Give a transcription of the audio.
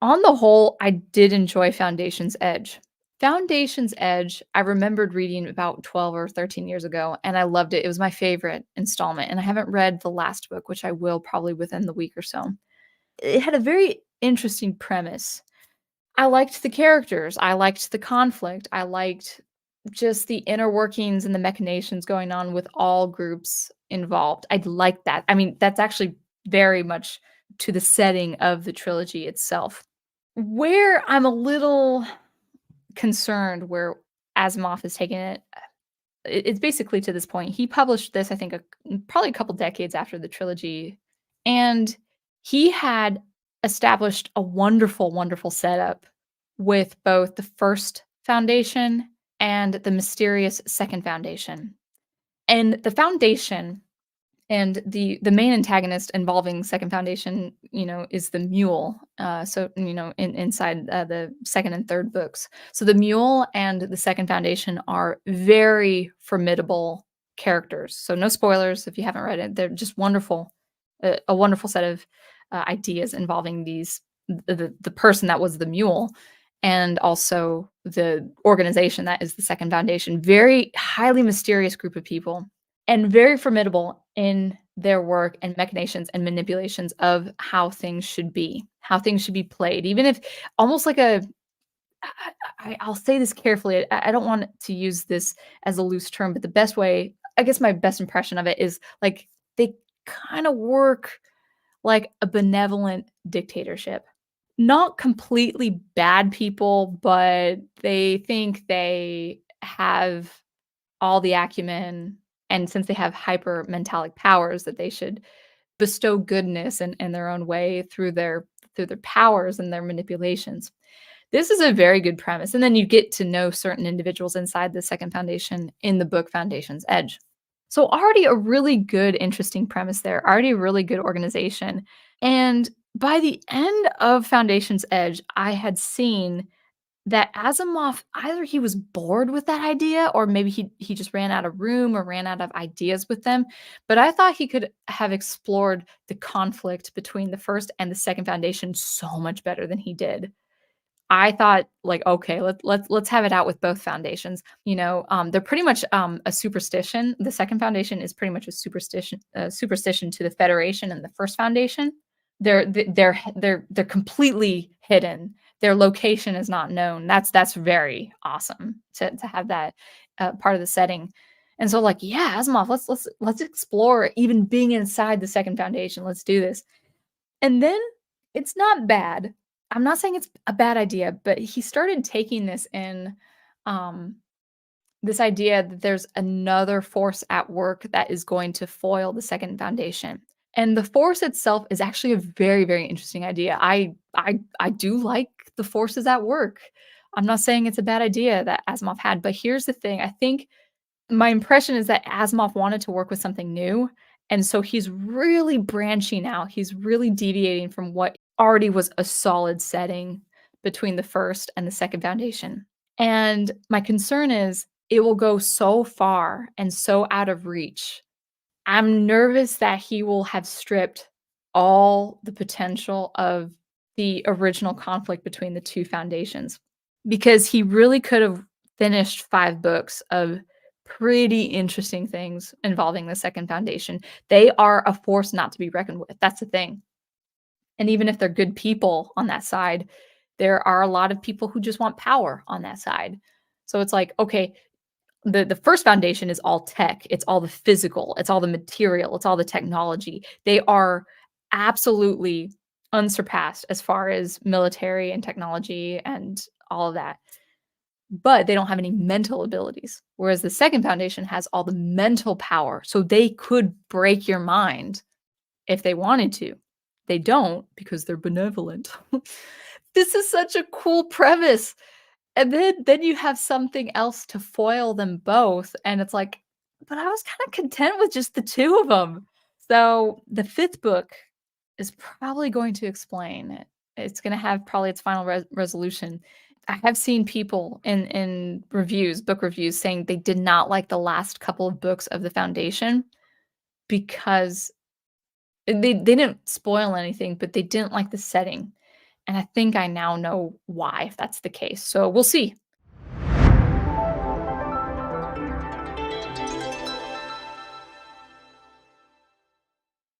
On the whole, I did enjoy Foundation's Edge. Foundation's Edge, I remembered reading about 12 or 13 years ago, and I loved it. It was my favorite installment, and I haven't read the last book, which I will probably within the week or so. It had a very interesting premise. I liked the characters, I liked the conflict, I liked just the inner workings and the machinations going on with all groups involved. I liked that. I mean, that's actually very much to the setting of the trilogy itself. Where I'm a little concerned where Asimov has taken it, it's basically to this point. He published this, I think, probably a couple decades after the trilogy, and he had established a wonderful, wonderful setup with both the first foundation and the mysterious second foundation. And the foundation and the main antagonist involving Second Foundation, is the mule. So, inside the second and third books. So the mule and the Second Foundation are very formidable characters. So no spoilers if you haven't read it. They're just wonderful, a wonderful set of ideas involving the person that was the mule, and also the organization that is the Second Foundation. Very highly mysterious group of people and very formidable in their work and machinations and manipulations of how things should be played. Even if almost like a I'll say this carefully. I don't want to use this as a loose term, but the best way, I guess my best impression of it is like they kind of work like a benevolent dictatorship. Not completely bad people, but they think they have all the acumen, and since they have hyper mentalic powers, that they should bestow goodness in their own way through their powers and their manipulations. This is a very good premise, and then you get to know certain individuals inside the Second Foundation in the book Foundation's Edge. So already a really good, interesting premise there, already a really good organization. And by the end of Foundation's Edge, I had seen that Asimov, either he was bored with that idea or maybe he just ran out of room or ran out of ideas with them, but I thought he could have explored the conflict between the first and the second foundation so much better than he did. I thought, like, okay, let's have it out with both foundations. They're pretty much a superstition. The second foundation is pretty much a superstition to the Federation, and the first foundation, they're completely hidden. Their location is not known. That's very awesome to have that part of the setting. And so, like, yeah, Asimov, let's explore even being inside the second foundation. Let's do this. And then it's not bad. I'm not saying it's a bad idea, but he started taking this in, um, this idea that there's another force at work that is going to foil the second foundation. And the force itself is actually a very, very interesting idea. I do like the forces at work. I'm not saying it's a bad idea that Asimov had, but here's the thing. I think my impression is that Asimov wanted to work with something new, and so he's really branching out. He's really deviating from what already was a solid setting between the first and the second foundation. And my concern is it will go so far and so out of reach. I'm nervous that he will have stripped all the potential of the original conflict between the two foundations, because he really could have finished 5 books of pretty interesting things involving the second foundation. They are a force not to be reckoned with. That's the thing. And even if they're good people on that side, there are a lot of people who just want power on that side. So it's like, okay, the first foundation is all tech, it's all the physical, it's all the material, it's all the technology. They are absolutely unsurpassed as far as military and technology and all of that. But they don't have any mental abilities. Whereas the second foundation has all the mental power. So they could break your mind if they wanted to. They don't because they're benevolent. This is such a cool premise. And then you have something else to foil them both, and it's like, but I was kinda content with just the 2 of them. So, the 5th book is probably going to explain it. It's gonna have probably its final resolution. I have seen people in reviews, book reviews, saying they did not like the last couple of books of the Foundation because they didn't spoil anything, but they didn't like the setting. And I think I now know why, if that's the case. So we'll see.